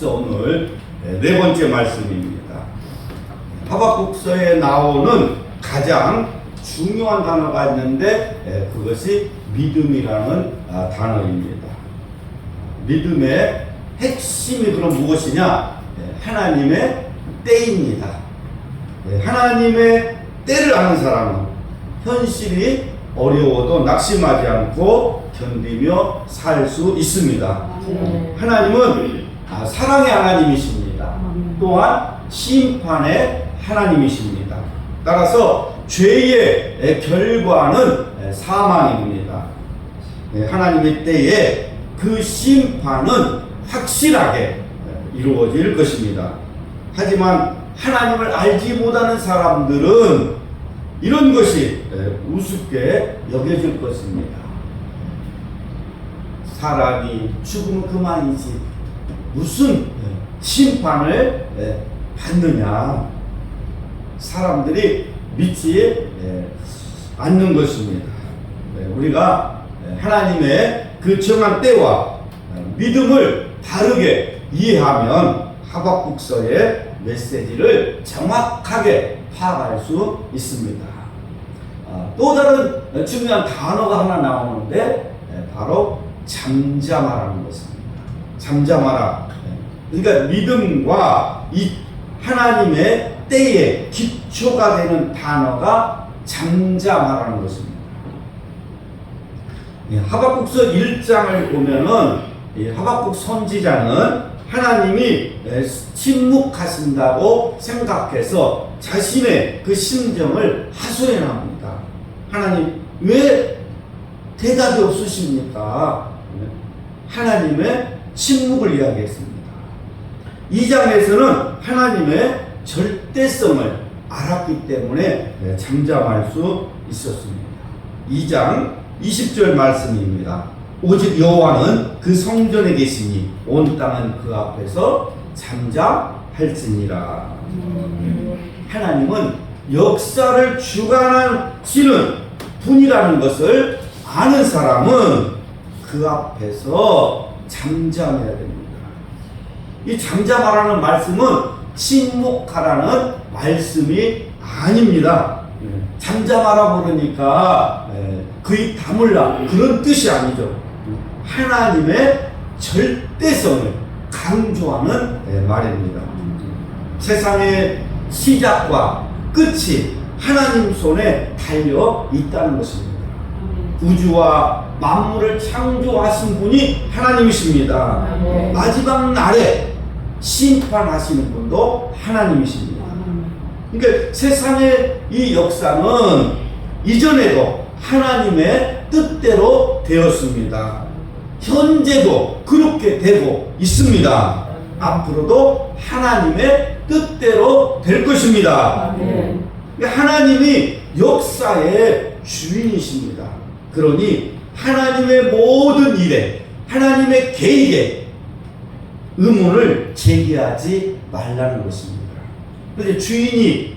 하박국서 오늘 네 번째 말씀입니다. 하박국서에 나오는 가장 중요한 단어가 있는데 그것이 믿음이라는 단어입니다. 믿음의 핵심이 그럼 무엇이냐? 하나님의 때입니다. 하나님의 때를 아는 사람은 현실이 어려워도 낙심하지 않고 견디며 살 수 있습니다. 하나님은 사랑의 하나님이십니다. 또한 심판의 하나님이십니다. 따라서 죄의 결과는 사망입니다. 하나님의 때에 그 심판은 확실하게 이루어질 것입니다. 하지만 하나님을 알지 못하는 사람들은 이런 것이 우습게 여겨질 것입니다. 사람이 죽으면 그만이지 무슨 심판을 받느냐, 사람들이 믿지 않는 것입니다. 우리가 하나님의 그 정한 때와 믿음을 바르게 이해하면 하박국서의 메시지를 정확하게 파악할 수 있습니다. 또 다른 중요한 단어가 하나 나오는데 바로 잠잠하라는 것입니다. 잠잠하라. 그러니까 믿음과 이 하나님의 때에 기초가 되는 단어가 잠잠하라는 것입니다. 하박국서 1장을 보면은 하박국 선지자는 하나님이 침묵하신다고 생각해서 자신의 그 심정을 하소연 합니다. 하나님 왜 대답이 없으십니까? 하나님의 침묵을 이야기했습니다. 2장에서는 하나님의 절대성을 알았기 때문에 잠잠할 수 있었습니다. 2장 20절 말씀입니다. 오직 여호와는 그 성전에 계시니 온 땅은 그 앞에서 잠잠할지니라. 하나님은 역사를 주관하시는 분이라는 것을 아는 사람은 그 앞에서 잠잠해야 됩니다. 이 잠잠하라는 말씀은 침묵하라는 말씀이 아닙니다. 잠잠하라 그러니까 그 입 다물라 그런 뜻이 아니죠. 하나님의 절대성을 강조하는 말입니다. 세상의 시작과 끝이 하나님 손에 달려 있다는 것입니다. 우주와 만물을 창조하신 분이 하나님이십니다. 마지막 날에 심판하시는 분도 하나님이십니다. 그러니까 세상의 이 역사는 이전에도 하나님의 뜻대로 되었습니다. 현재도 그렇게 되고 있습니다. 앞으로도 하나님의 뜻대로 될 것입니다. 하나님이 역사의 주인이십니다. 그러니 하나님의 모든 일에, 하나님의 계획에 의문을 제기하지 말라는 것입니다. 그런데 주인이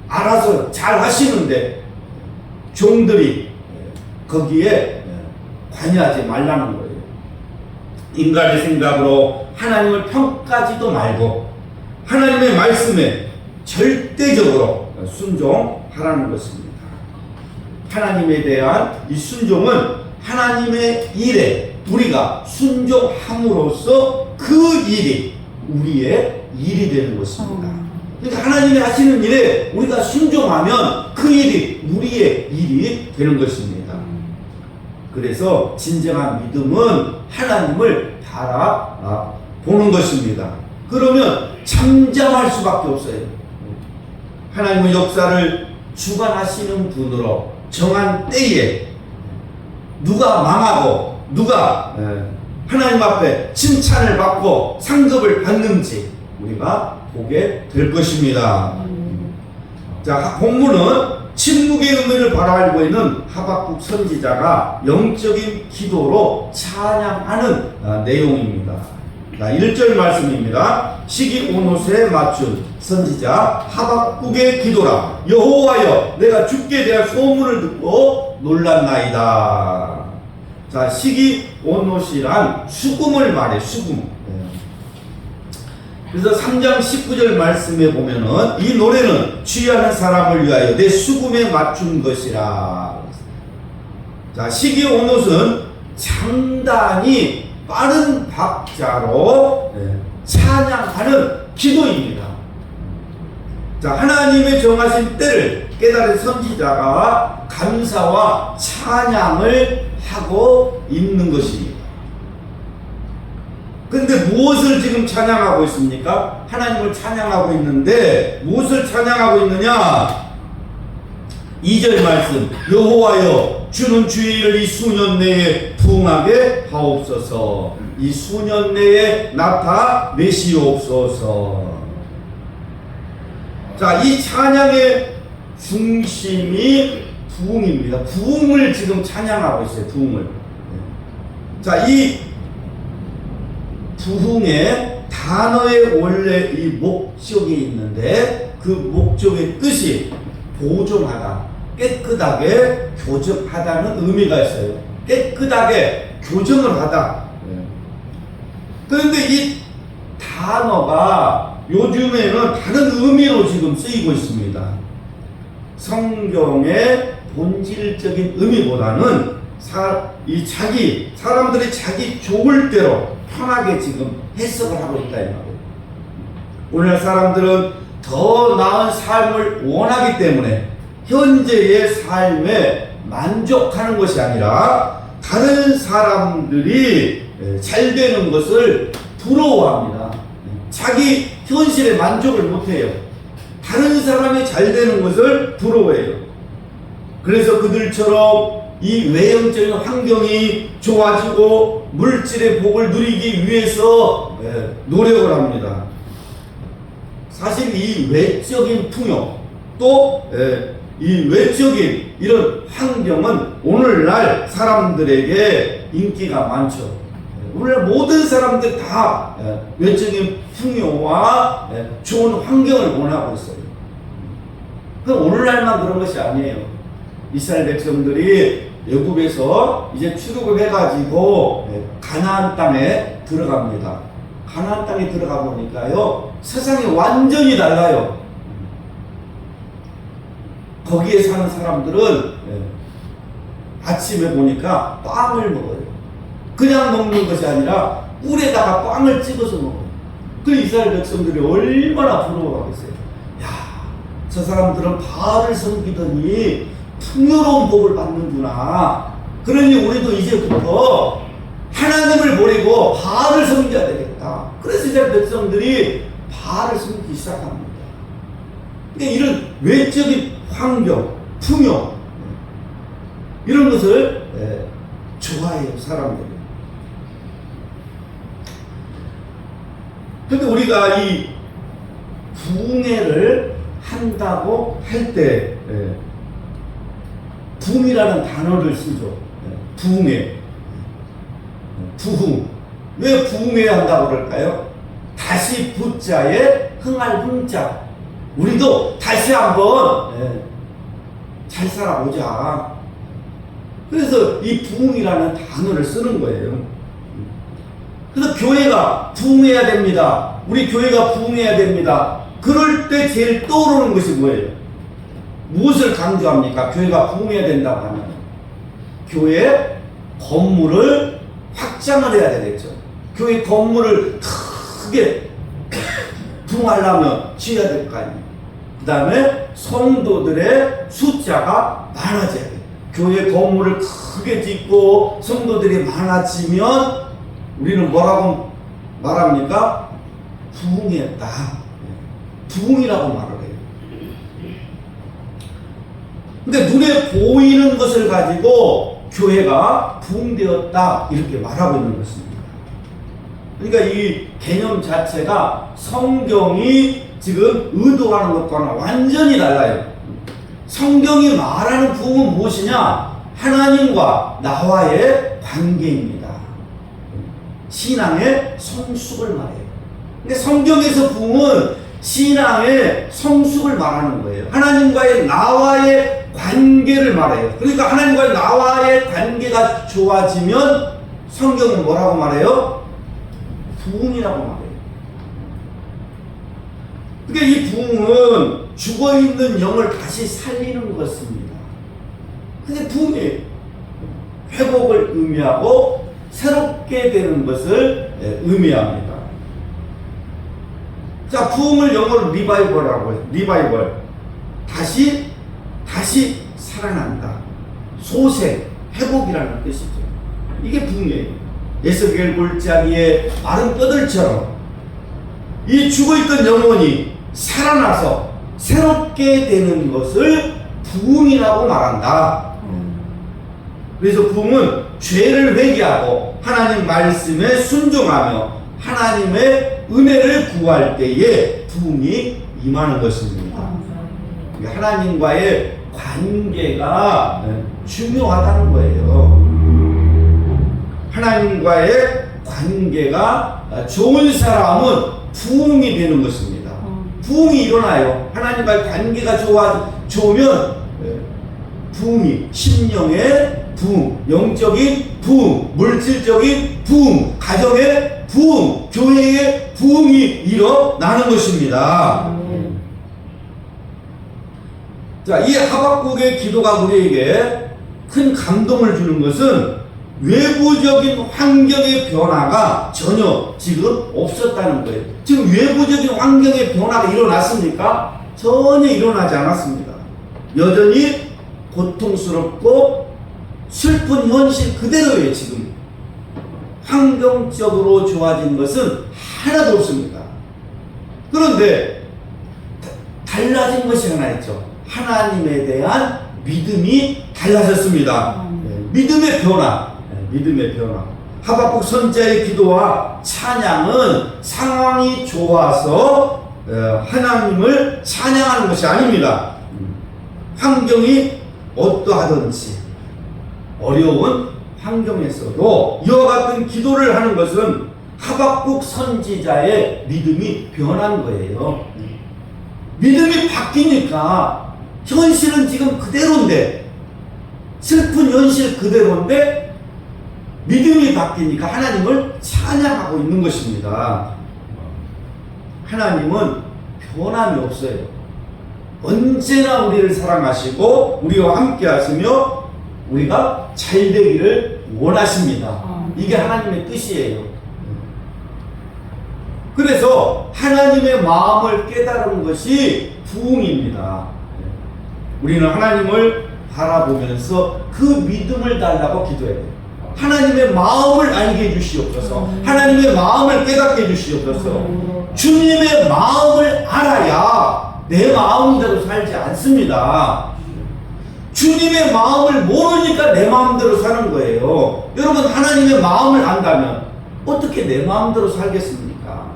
알아서 잘 하시는데 종들이 거기에 관여하지 말라는 거예요. 인간의 생각으로 하나님을 평가하지도 말고 하나님의 말씀에 절대적으로 순종하라는 것입니다. 하나님에 대한 이 순종은 하나님의 일에 우리가 순종함으로써 그 일이 우리의 일이 되는 것입니다. 그러니까 하나님이 하시는 일에 우리가 순종하면 그 일이 우리의 일이 되는 것입니다. 그래서 진정한 믿음은 하나님을 바라보는 것입니다. 그러면 잠잠할 수밖에 없어요. 하나님은 역사를 주관하시는 분으로 정한 때에 누가 망하고 누가 하나님 앞에 칭찬을 받고 상급을 받는지 우리가 보게 될 것입니다. 자, 본문은 침묵의 의미를 바로 알고 있는 하박국 선지자가 영적인 기도로 찬양하는 내용입니다. 자, 1절 말씀입니다. 시기 오노스에 맞춘 선지자 하박국의 기도라. 여호와여, 내가 주께 대한 소문을 듣고 놀랐나이다. 자, 시기 오노시란 수금을 말해. 수금. 그래서 3장 19절 말씀에 보면은 이 노래는 취하는 사람을 위하여 내 수금에 맞춘 것이라. 자, 시기의 오롯은 장단이 빠른 박자로 찬양하는 기도입니다. 자, 하나님의 정하신 때를 깨달은 선지자가 감사와 찬양을 하고 있는 것입니다. 근데 무엇을 지금 찬양하고 있습니까? 하나님을 찬양하고 있는데 무엇을 찬양하고 있느냐? 2절 말씀, 여호와여 주는 주의 일을 이 수년 내에 부응하게 하옵소서. 이 수년 내에 나타내시옵소서. 자, 이 찬양의 중심이 부응입니다. 부응을 지금 찬양하고 있어요. 부응을. 자, 이 부흥의 단어의 원래 이 목적이 있는데 그 목적의 뜻이 보존하다, 깨끗하게 교정하다는 의미가 있어요. 깨끗하게 교정을 하다. 그런데 이 단어가 요즘에는 다른 의미로 지금 쓰이고 있습니다. 성경의 본질적인 의미보다는 사람들이 자기 좋을 대로 편하게 지금 해석을 하고 있다 이 말이에요. 오늘날 사람들은 더 나은 삶을 원하기 때문에 현재의 삶에 만족하는 것이 아니라 다른 사람들이 잘 되는 것을 부러워합니다. 자기 현실에 만족을 못해요. 다른 사람이 잘 되는 것을 부러워해요. 그래서 그들처럼 이 외형적인 환경이 좋아지고 물질의 복을 누리기 위해서 노력을 합니다. 사실 이 외적인 풍요 또 이 외적인 이런 환경은 오늘날 사람들에게 인기가 많죠. 오늘날 모든 사람들 다 외적인 풍요와 좋은 환경을 원하고 있어요. 그럼 오늘날만 그런 것이 아니에요. 이스라엘 백성들이 애굽에서 이제 출애굽을 해가지고 가나안 땅에 들어갑니다. 가나안 땅에 들어가 보니까요, 세상이 완전히 달라요. 거기에 사는 사람들은 아침에 보니까 빵을 먹어요. 그냥 먹는 것이 아니라 꿀에다가 빵을 찍어서 먹어요. 그 이스라엘 백성들이 얼마나 부러워하겠어요. 야, 저 사람들은 바알을 섬기더니 풍요로운 복을 받는구나. 그러니 우리도 이제부터 하나님을 버리고 바알을 섬겨야 되겠다. 그래서 이스라엘 백성들이 바알을 섬기기 시작합니다. 그러니까 이런 외적인 환경, 풍요 이런 것을 좋아해요, 사람들이. 근데 우리가 이 부흥회를 한다고 할 때 부흥이라는 단어를 쓰죠. 부흥회, 부흥. 왜 부흥회 한다고 그럴까요? 다시 부자에 흥할 흥자. 우리도 다시 한번 잘 살아보자. 그래서 이 부흥이라는 단어를 쓰는 거예요. 그래서 교회가 부흥해야 됩니다. 우리 교회가 부흥해야 됩니다. 그럴 때 제일 떠오르는 것이 뭐예요? 무엇을 강조합니까? 교회가 부흥해야 된다고 하면 교회 건물을 확장을 해야 되겠죠. 교회 건물을 크게 부흥하려면 지어야 될 거 아니에요. 그 다음에 성도들의 숫자가 많아져야 돼요. 교회 건물을 크게 짓고 성도들이 많아지면 우리는 뭐라고 말합니까? 부흥했다. 부흥이라고 말을 해요. 근데 눈에 보이는 것을 가지고 교회가 부흥되었다 이렇게 말하고 있는 것입니다. 그러니까 이 개념 자체가 성경이 지금 의도하는 것과는 완전히 달라요. 성경이 말하는 부흥은 무엇이냐? 하나님과 나와의 관계입니다. 신앙의 성숙을 말해요. 근데 성경에서 부흥은 신앙의 성숙을 말하는 거예요. 하나님과의 나와의 관계를 말해요. 그러니까 하나님과의 나와의 관계가 좋아지면 성경은 뭐라고 말해요? 부흥이라고 말해요. 그러니까 이 부흥은 죽어있는 영을 다시 살리는 것입니다. 근데 부흥이 회복을 의미하고 새롭게 되는 것을 의미합니다. 자, 부흥을 영어로 리바이벌이라고 해요. 리바이벌. 다시 살아난다. 소생, 회복이라는 뜻이죠. 이게 부흥이에요. 에스겔 골짜기의 마른 뼈들처럼 이 죽어있던 영혼이 살아나서 새롭게 되는 것을 부흥이라고 말한다. 그래서 부흥은 죄를 회개하고 하나님 말씀에 순종하며 하나님의 은혜를 구할 때에 부흥이 임하는 것입니다. 하나님과의 관계가 중요하다는 거예요. 하나님과의 관계가 좋은 사람은 부흥이 되는 것입니다. 부흥이 일어나요. 하나님과의 관계가 좋으면 부흥이, 심령의 부흥, 영적인 부흥, 물질적인 부흥, 가정의 부흥, 교회의 부흥이 일어나는 것입니다. 자, 이 하박국의 기도가 우리에게 큰 감동을 주는 것은 외부적인 환경의 변화가 전혀 지금 없었다는 거예요. 지금 외부적인 환경의 변화가 일어났습니까? 전혀 일어나지 않았습니다. 여전히 고통스럽고 슬픈 현실 그대로예요. 지금 환경적으로 좋아진 것은 하나도 없습니다. 그런데 달라진 것이 하나 있죠. 하나님에 대한 믿음이 달라졌습니다. 믿음의 변화. 믿음의 변화. 하박국 선지자의 기도와 찬양은 상황이 좋아서 하나님을 찬양하는 것이 아닙니다. 환경이 어떠하든지 어려운 환경에서도 이와 같은 기도를 하는 것은 하박국 선지자의 믿음이 변한 거예요. 믿음이 바뀌니까 현실은 지금 그대로인데, 슬픈 현실 그대로인데 믿음이 바뀌니까 하나님을 찬양하고 있는 것입니다. 하나님은 변함이 없어요. 언제나 우리를 사랑하시고 우리와 함께 하시며 우리가 잘 되기를 원하십니다. 이게 하나님의 뜻이에요. 그래서 하나님의 마음을 깨달은 것이 부흥입니다. 우리는 하나님을 바라보면서 그 믿음을 달라고 기도해야 돼요. 하나님의 마음을 알게 해주시옵소서. 하나님의 마음을 깨닫게 해주시옵소서. 주님의 마음을 알아야 내 마음대로 살지 않습니다. 주님의 마음을 모르니까 내 마음대로 사는 거예요. 여러분, 하나님의 마음을 안다면 어떻게 내 마음대로 살겠습니까?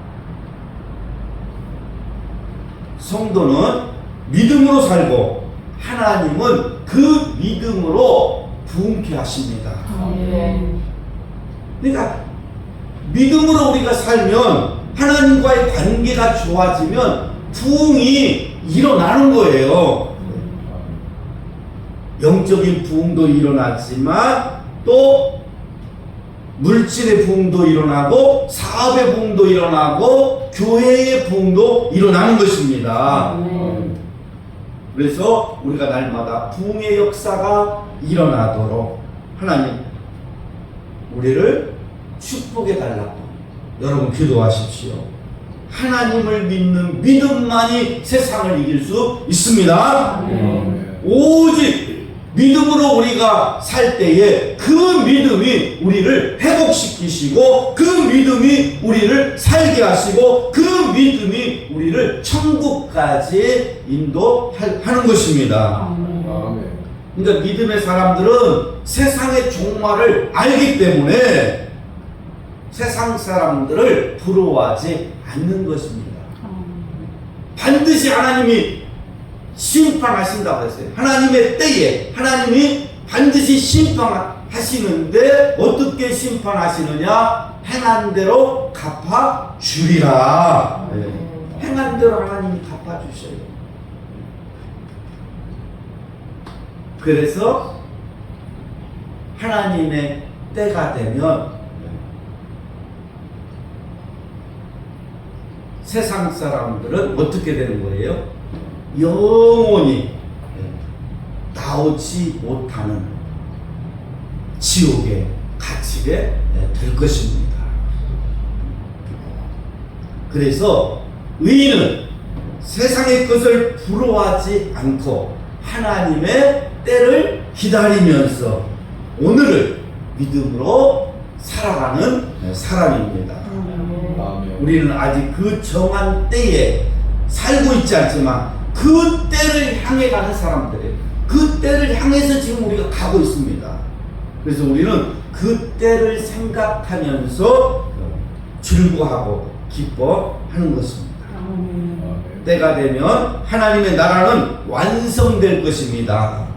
성도는 믿음으로 살고 하나님은 그 믿음으로 부흥케 하십니다. 그러니까 믿음으로 우리가 살면, 하나님과의 관계가 좋아지면 부흥이 일어나는 거예요. 영적인 부흥도 일어났지만 또 물질의 부흥도 일어나고 사업의 부흥도 일어나고 교회의 부흥도 일어나는 것입니다. 그래서 우리가 날마다 부흥의 역사가 일어나도록 하나님 우리를 축복해 달라고 여러분 기도하십시오. 하나님을 믿는 믿음만이 세상을 이길 수 있습니다. 오직 믿음으로 우리가 살 때에 그 믿음이 우리를 회복시키시고 그 믿음이 우리를 살게 하시고 그 믿음이 우리를 천국까지 인도하는 것입니다. 그러니까 믿음의 사람들은 세상의 종말을 알기 때문에 세상 사람들을 부러워하지 않는 것입니다. 반드시 하나님이 심판하신다고 했어요. 하나님의 때에 하나님이 반드시 심판하시는데 어떻게 심판하시느냐? 행한 대로 갚아주리라. 행한 대로 하나님이 갚아주셔요. 그래서 하나님의 때가 되면 세상 사람들은 어떻게 되는 거예요? 영원히 나오지 못하는 지옥에 갇히게 될 것입니다. 그래서 의인은 세상의 것을 부러워하지 않고 하나님의 때를 기다리면서 오늘을 믿음으로 살아가는 사람입니다. 우리는 아직 그 정한 때에 살고 있지 않지만 그 때를 향해 가는 사람들이에요. 그 때를 향해서 지금 우리가 가고 있습니다. 그래서 우리는 그 때를 생각하면서 즐거워하고 기뻐하는 것입니다. 때가 되면 하나님의 나라는 완성될 것입니다.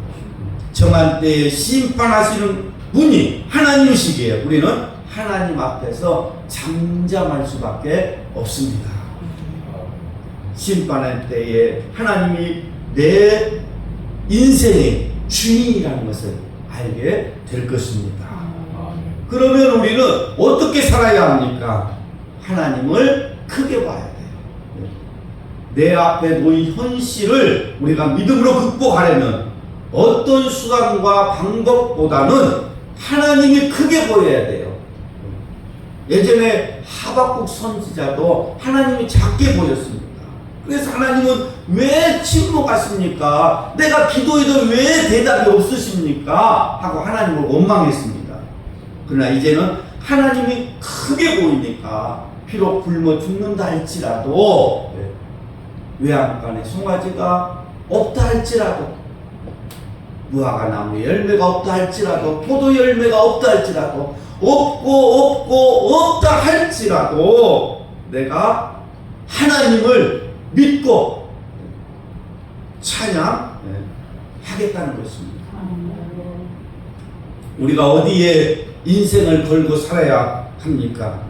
정한 때에 심판하시는 분이 하나님이시기에 우리는 하나님 앞에서 잠잠할 수밖에 없습니다. 심판할 때에 하나님이 내 인생의 주인이라는 것을 알게 될 것입니다. 그러면 우리는 어떻게 살아야 합니까? 하나님을 크게 봐야 돼요. 내 앞에 놓인 현실을 우리가 믿음으로 극복하려면 어떤 수단과 방법보다는 하나님이 크게 보여야 돼요. 예전에 하박국 선지자도 하나님이 작게 보였습니다. 그래서 하나님은 왜 침묵하십니까? 내가 기도해도 왜 대답이 없으십니까? 하고 하나님을 원망했습니다. 그러나 이제는 하나님이 크게 보이니까 비록 굶어 죽는다 할지라도 외양간에 송아지가 없다 할지라도 무화과 나무 열매가 없다 할지라도 포도 열매가 없다 할지라도 없다 할지라도 내가 하나님을 믿고 찬양하겠다는 것입니다. 우리가 어디에 인생을 걸고 살아야 합니까?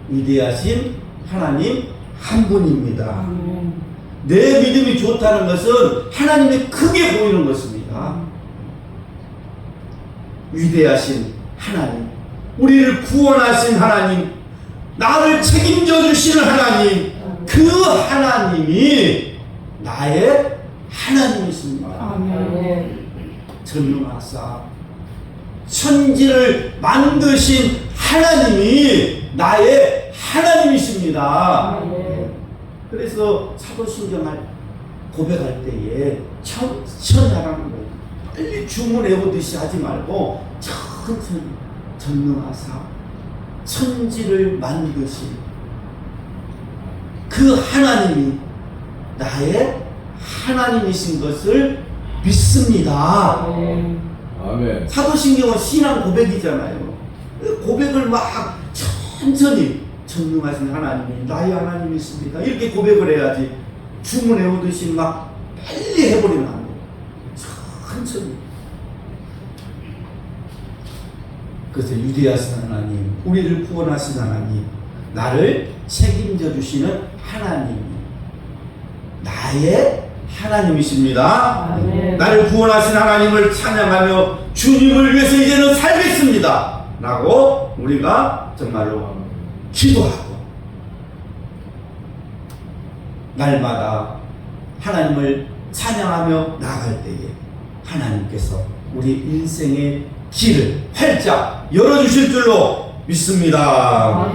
위대하신 하나님 한 분입니다. 내 믿음이 좋다는 것은 하나님이 크게 보이는 것입니다. 위대하신 하나님, 우리를 구원하신 하나님, 나를 책임져 주시는 하나님, 그 하나님이 나의 하나님이십니다. 전능하사 천지를 만드신 하나님이 나의 하나님이십니다. 그래서 사도신경을 고백할 때에 천하라는 거예요. 빨리 주문해오듯이 하지 말고 천천히 전능하사 천지를 만드신 그 하나님이 나의 하나님이신 것을 믿습니다. 아멘. 사도신경은 신앙 고백이잖아요. 고백을 막 천천히 전능하신 하나님이 나의 하나님이십니다. 이렇게 고백을 해야지 주문해오듯이 막 빨리 해버리면 안 돼요. 천천히. 그래서 위대하신 하나님, 우리를 구원하신 하나님, 나를 책임져 주시는 하나님이 나의 하나님이십니다. 아멘. 나를 구원하신 하나님을 찬양하며 주님을 위해서 이제는 살겠습니다 라고 우리가 정말로 기도하고 날마다 하나님을 찬양하며 나아갈 때에 하나님께서 우리 인생의 길을 활짝 열어주실 줄로 믿습니다.